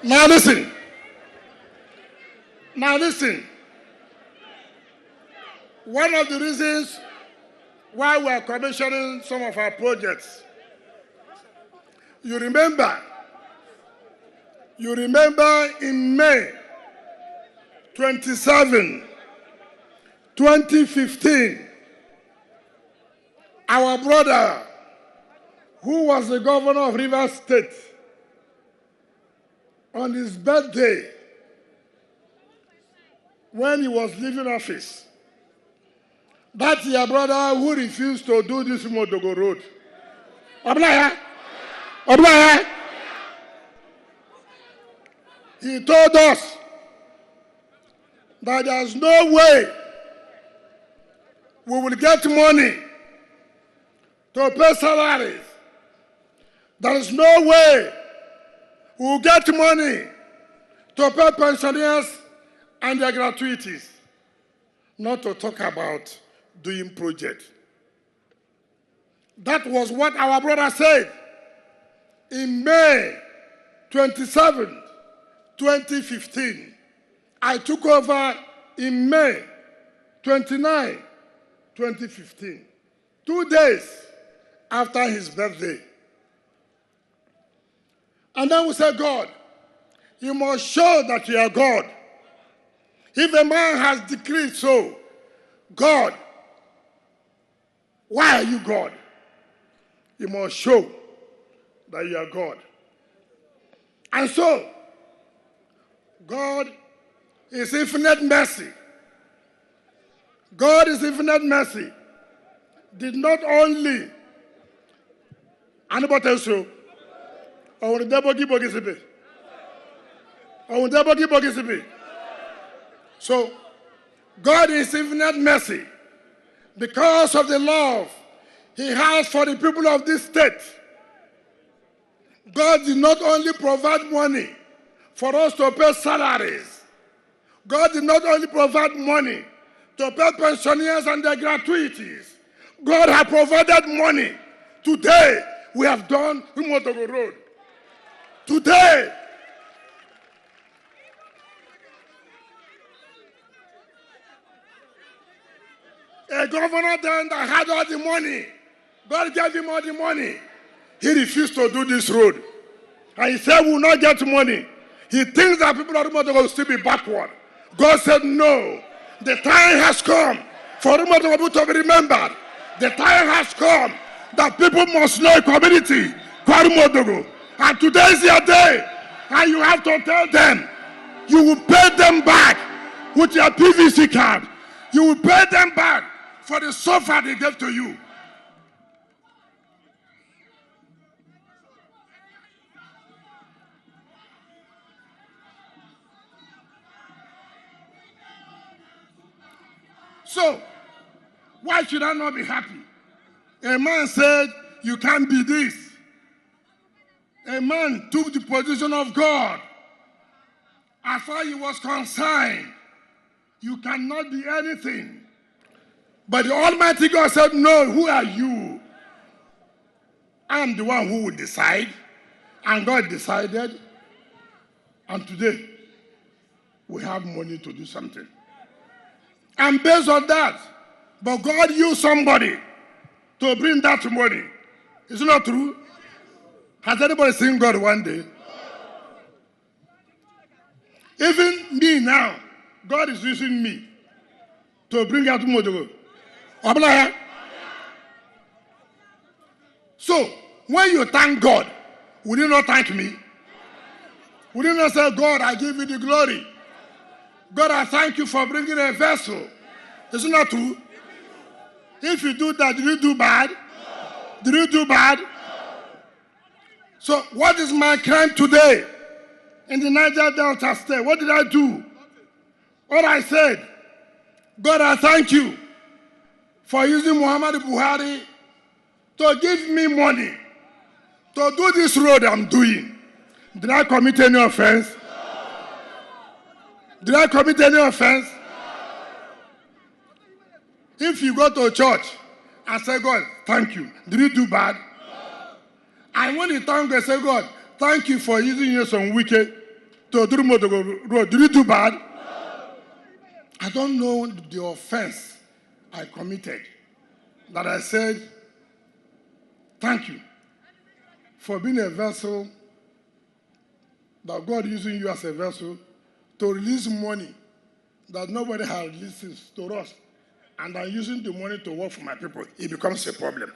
Now listen. Now listen. One of the reasons why we are commissioning some of our projects, you remember in May 27, 2015, our brother, who was the governor of Rivers State, on his birthday, when he was leaving office, that your brother who refused to do this Modogo Road, he told us that there's no way we will get money to pay salaries. There is no way we will get money to pay pensioners and their gratuities, not to talk about doing projects. That was what our brother said in May 27, 2015. I took over in May 29, 2015, 2 days after his birthday. And then we said, God, you must show that you are God. If a man has decreed so, God, why are you God? You must show that you are God. And so, God is infinite mercy. God is infinite mercy. Did not only, anybody else so? So, God is infinite mercy because of the love He has for the people of this state. God did not only provide money for us to pay salaries. God did not only provide money to pay pensioners and their gratuities. God has provided money. Today, we have done Umotogo Road. Today, a governor then that had all the money, God gave him all the money. He refused to do this road. And he said, we will not get money. He thinks that people of Umotogo will still be backward. God said, no. The time has come for Umotogo to be remembered. The time has come that people must know a community called Umotogo. And today is your day. And you have to tell them, you will pay them back with your PVC card. You will pay them back for the sofa they gave to you. So, why should I not be happy? A man said, you can't be this. A man took the position of God. As far as he was concerned, you cannot be anything. But the Almighty God said, no, who are you? I am the one who will decide. And God decided. And today, we have money to do something. And based on that, but God used somebody to bring that money. Is it not true? Has anybody seen God one day? Even me now, God is using me to bring out Modogo. So, when you thank God, will you not thank me? Will you not say, God, I give you the glory? God, I thank you for bringing a vessel. Is it not true? If you do that, did you do bad? Did you do bad? So what is my crime today in the Niger Delta State? What did I do? What I said, God, I thank you for using Muhammadu Buhari to give me money to do this road I'm doing. Did I commit any offense? Did I commit any offense? If you go to a church and say, God, thank you, did you do bad? And when you thank God, say, God, thank you for using your son Wike to Durumodogo Road. Did you do bad? No. I don't know the offense I committed that I said, thank you for being a vessel, that God using you as a vessel to release money that nobody has released to us, and I'm using the money to work for my people. It becomes a problem.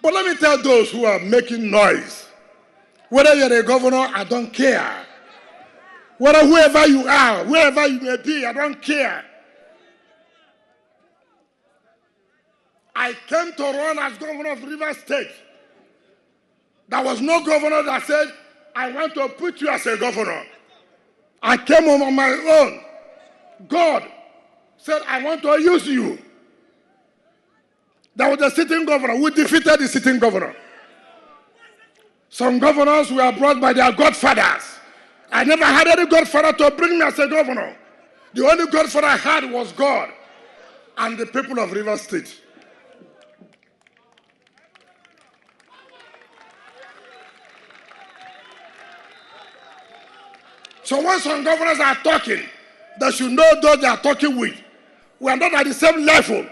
But let me tell those who are making noise, whether you're a governor, I don't care. Whether whoever you are, wherever you may be, I don't care. I came to run as governor of Rivers State. There was no governor that said, I want to put you as a governor. I came on my own. God said, I want to use you. There was a sitting governor. We defeated the sitting governor. Some governors were brought by their godfathers. I never had any godfather to bring me as a governor. The only godfather I had was God and the people of Rivers State. So when some governors are talking, they should know those they are talking with. We are not at the same level.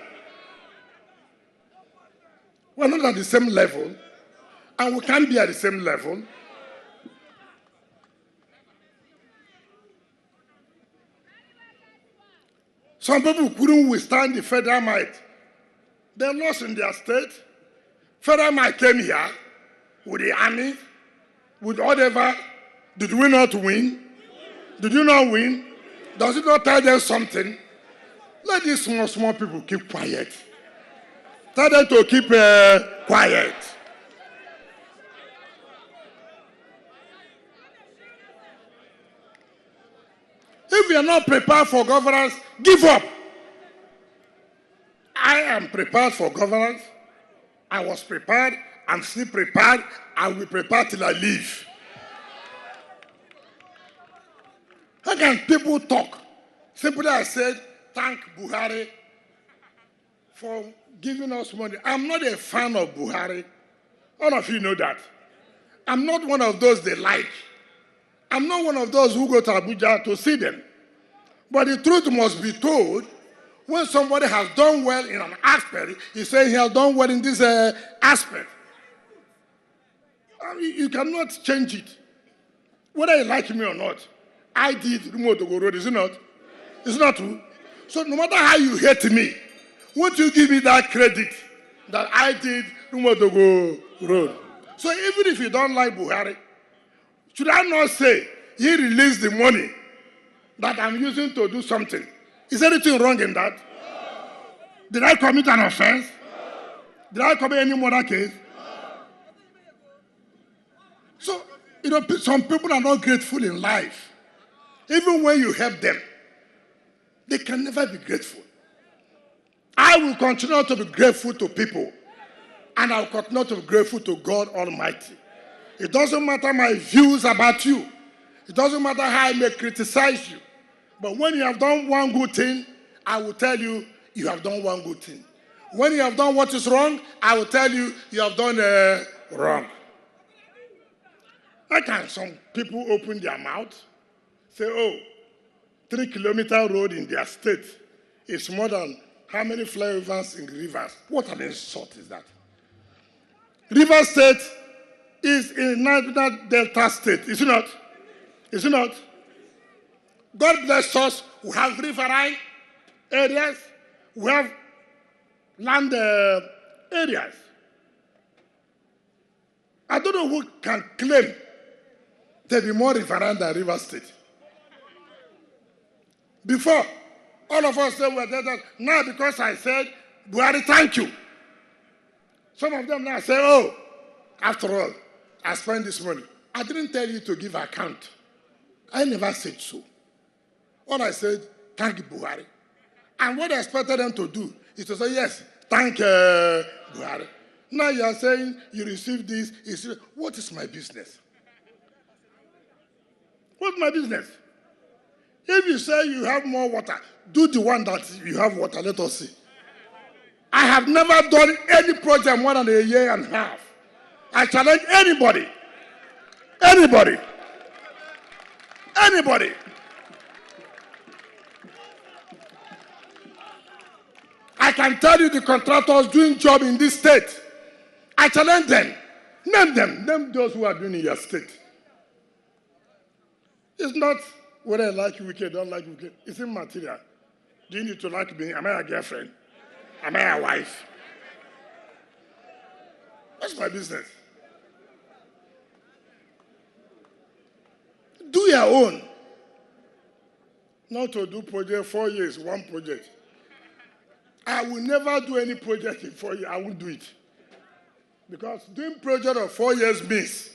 We are not at the same level, and we can't be at the same level. Some people couldn't withstand the federal might. They lost in their state. Federal might came here with the army, with whatever. Did we not win? Did you not win? Does it not tell them something? Let these small people keep quiet. Tell them to keep quiet. If we are not prepared for governance, give up. I am prepared for governance. I was prepared. I'm still prepared. I will prepare till I leave. How can people talk? Simply I said, thank Buhari for giving us money. I'm not a fan of Buhari. All of you know that. I'm not one of those they like. I'm not one of those who go to Abuja to see them. But the truth must be told. When somebody has done well in an aspect, he says he has done well in this aspect. You cannot change it. Whether you like me or not. I did Rumodogo Road, is it not? It's not true. So no matter how you hate me, won't you give me that credit that I did Rumodogo Road? So even if you don't like Buhari, should I not say he released the money that I'm using to do something? Is anything wrong in that? No. Did I commit an offense? No. Did I commit any murder case? No. So, some people are not grateful in life. Even when you help them, they can never be grateful. I will continue to be grateful to people, and I will continue to be grateful to God Almighty. It doesn't matter my views about you. It doesn't matter how I may criticize you. But when you have done one good thing, I will tell you, you have done one good thing. When you have done what is wrong, I will tell you, you have done wrong. How can some people open their mouth? Say, oh, 3-kilometer road in their state is more than how many flyovers in rivers? What an insult is that? River State is in Niger Delta State, is it not? Is it not? God bless us. We have riverine areas. We have land areas. I don't know who can claim to be more riverine than River State. Before, all of us said we were dead. Now, because I said, Buhari, thank you. Some of them now say, oh, after all, I spent this money. I didn't tell you to give account. I never said so. All I said, thank Buhari. And what I expected them to do is to say, yes, thank Buhari. Now you are saying you received this. What is my business? What's my business? If you say you have more water, do the one that you have water. Let us see. I have never done any project more than a year and a half. I challenge anybody. Anybody. Anybody. I can tell you the contractors doing job in this state. I challenge them. Name them. Name those who are doing in your state. It's not whether I like Wike, don't like Wike. It's immaterial. Do you need to like me? Am I a girlfriend? Am I a wife? That's my business. Do your own. Not to do project 4 years, one project. I will never do any project in 4 years. I won't do it. Because doing project of 4 years means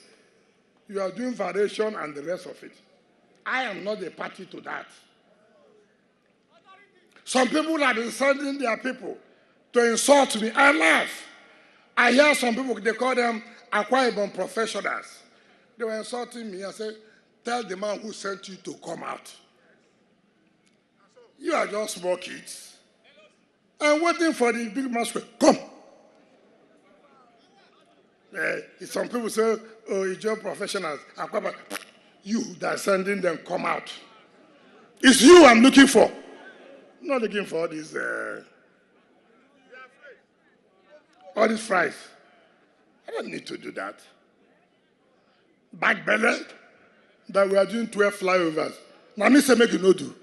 you are doing variation and the rest of it. I am not a party to that. Some people have been sending their people to insult me. I laugh. I hear some people, they call them Akwa Ibom professionals. They were insulting me. I said, tell the man who sent you to come out. You are just small kids. I'm waiting for the big man to come. Some people say, oh, it's your professionals. You that are sending them, come out. It's you I'm looking for. I'm not looking for all these fries. I don't need to do that. Back belly, that we are doing 12 flyovers. Now, me say make you no do.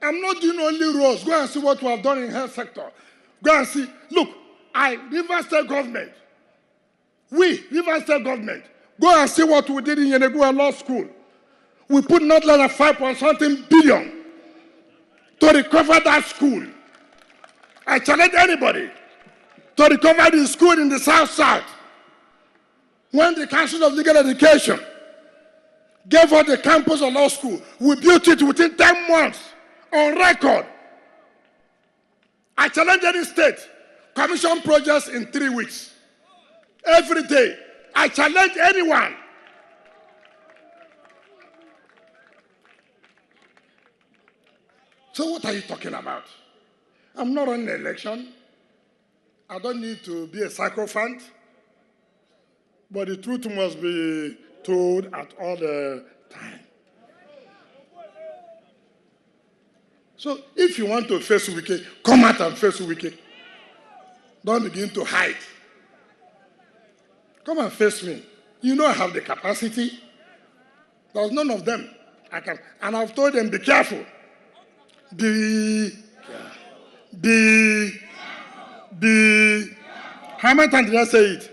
I'm not doing only roads. Go and see what we have done in the health sector. Go and see. Look, River State government, River State government, go and see what we did in Yenegua Law School. We put not less than 5.something billion to recover that school. I challenge anybody to recover the school in the South. When the Council of Legal Education gave us the campus of law school, we built it within 10 months on record. I challenge any state, commission projects in 3 weeks. Every day. I challenge anyone. So what are you talking about? I'm not running an election. I don't need to be a sycophant. But the truth must be told at all the time. So if you want to face Wike, come out and face Wike. Don't begin to hide. Come and face me. You know I have the capacity. There's none of them. And I've told them, be careful. How many times did I say it?